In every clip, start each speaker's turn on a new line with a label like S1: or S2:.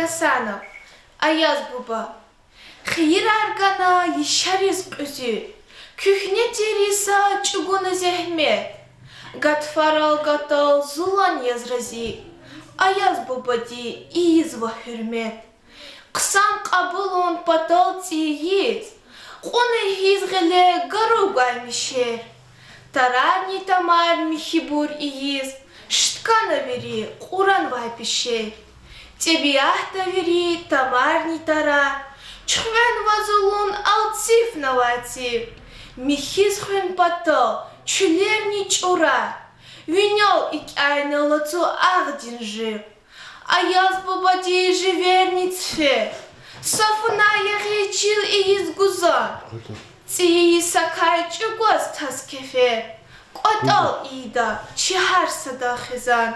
S1: Гасанов, Аяз Буба. Хир аргана ишарис кузи, кухне териса чугуна зехмет. Гатфарал гатал зулан язрази, Аяз Бубади изва хюрмет. Ксан кабулун патал тиез, хуны хизгеле гаругай мишер. Тарани тамар михибур иез, шткана вери, куран вайпишер. Тебиахта вери, тамар ни тара, чхвен вазулун алтсиф наватив. Михиз хвен патал, чулер ни чура. Винел ик айна лацу ахдин жив. Аяз Бубади живер ни цфер. Софуна яхичил иез гузан. Ці сакай чугоз тас кефер. Котал ида, чихар сада хизан.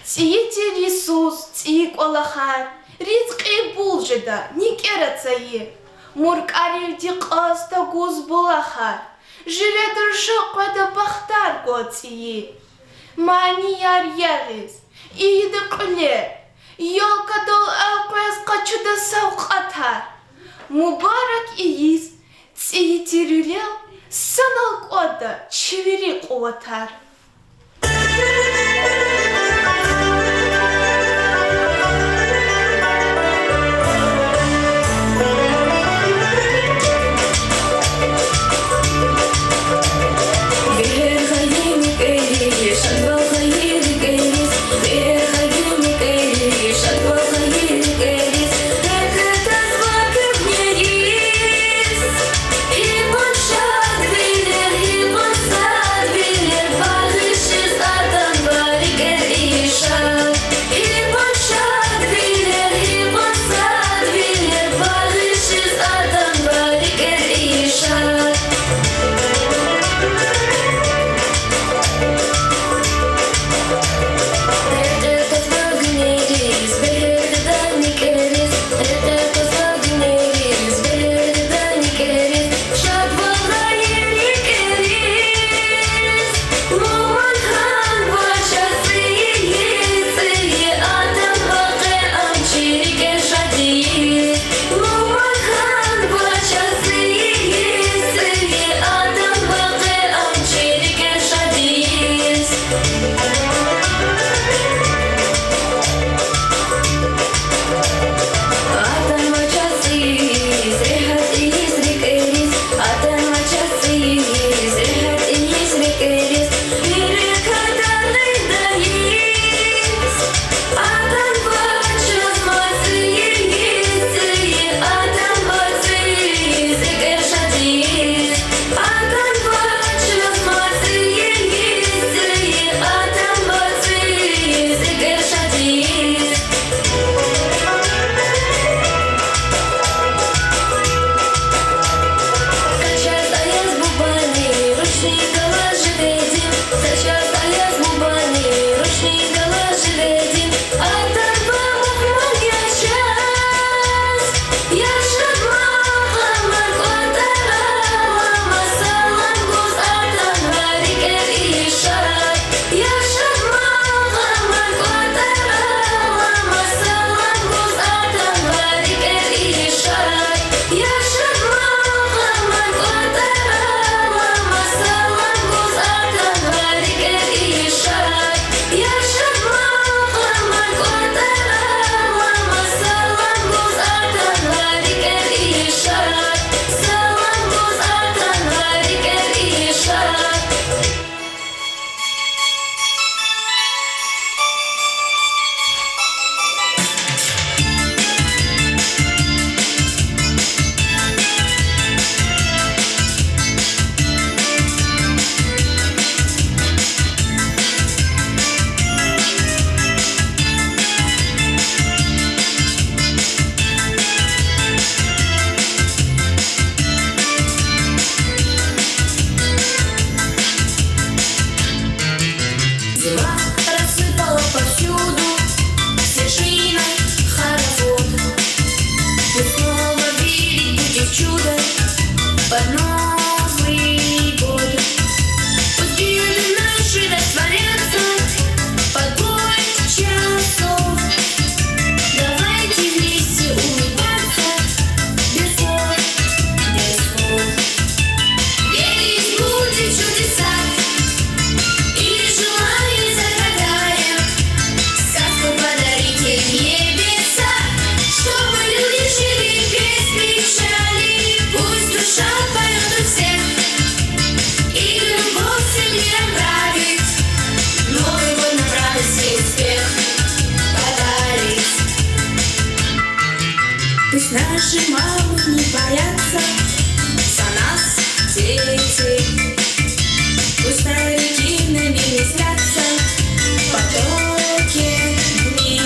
S1: Ці рисус, ці колахар. Ризқи булжида, никера цае. Муркаривди қаста гуз булахар. Живе дұршыққа да бақтар гоцие. Мани яр ягыз, иді құлер. Йолка дол алқуязқа чуда сауқатар. Мубарак иіз, цие тирюлел, санал кода чевери қуатар.
S2: Again. Пусть наши мамы не боятся за нас, детей. Пусть старики нами не снятся в потоке дней.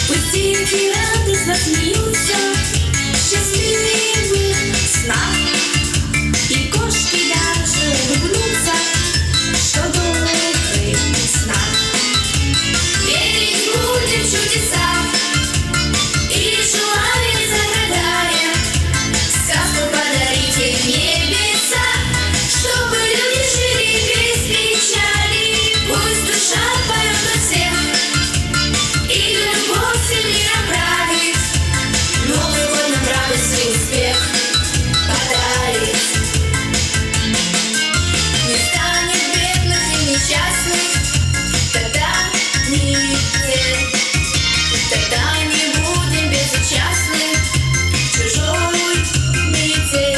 S2: Пусть дети радостно смеются в счастливых снах, и кошки даже улыбнутся, что добрый знак. Верить будем в чудеса и желание загадая, сказку подарите в небеса, чтобы люди жили без печали. Пусть душа поет на всех, и любовь всеми направит. Новый год нам радость и успех подарит. Не станет бедных и несчастных тогда нигде. Тогда не будем безучастны в чужой беде.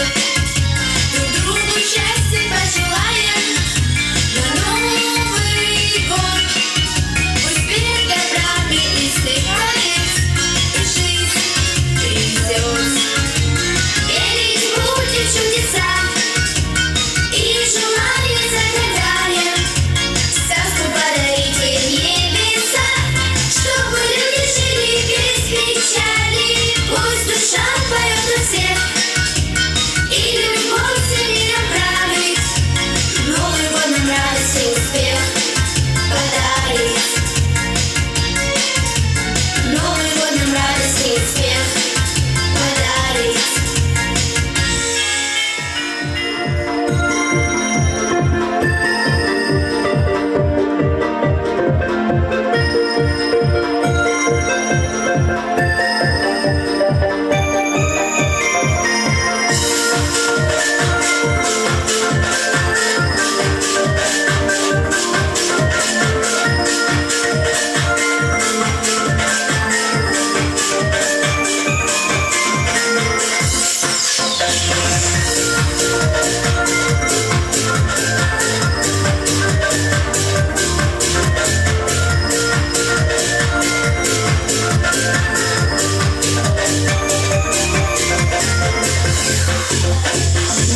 S2: Друг другу счастья пожелаем на Новый год. Пусть бед добрами исцеляет и жизнь придет. Верить будем в чудеса и желание загадаем, сказку подарите в небеса, чтобы люди жили без печали. Пусть душа поет на всех, и любовь всеми направит. Новый год нам радость и успех подарит. Новый год нам радость и успех подарит.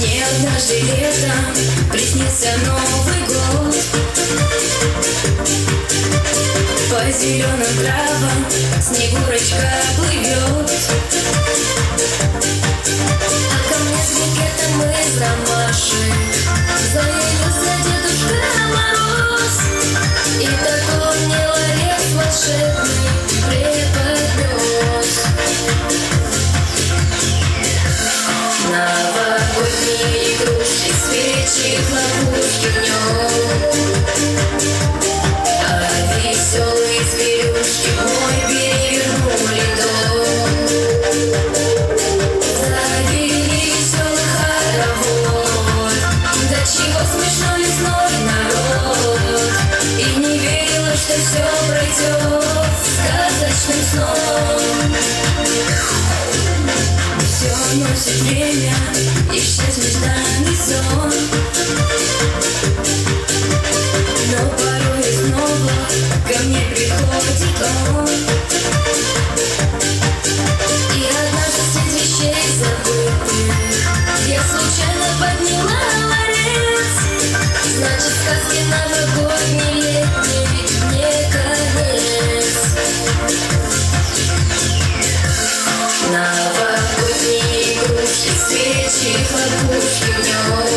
S2: Мне однажды летом приснился Новый год. По зеленым травам Снегурочка плывет, а ко мне с букетом из ромашек заявился Дедушка Мороз. И такой мне ларец волшебный преподнес. Новогодние игрушки, свечи, хлопушки в нем, а веселые зверюшки мой перевернули дом. Завели веселый хоровод, до чего смешно весной народ, и не верила, что все пройдет сказочным сном. Все носит время, исчезнет нежданный сон, но порой снова ко мне приходит он. И однажды среди вещей забытых я случайно подняла ларец. Значит, сказки новогодней летней не конец. Новогодние игрушки, свечи, хлопушки в нем,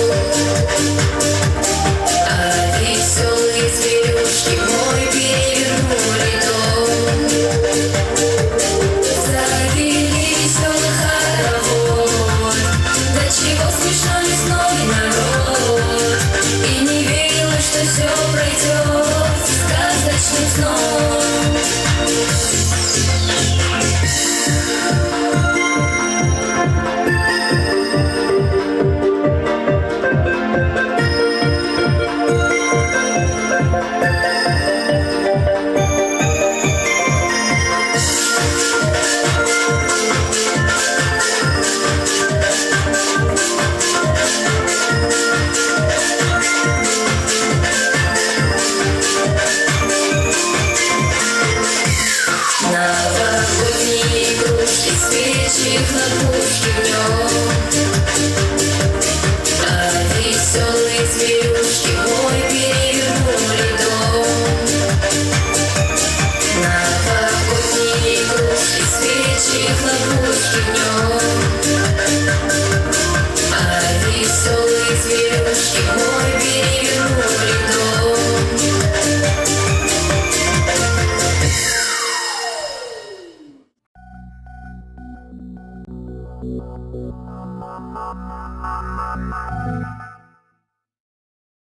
S2: а веселые зверюшки мой перевернули дом. Завели веселый хоровод, до чего смешно весной народ, и не верила, что все пройдет сказочным сном. свечи, хлопушки в нем. А веселые зверюшки мой перевернули дом. Новогодние игрушки, свечи, хлопушки в нем. А веселые зверюшки мой перевернули дом.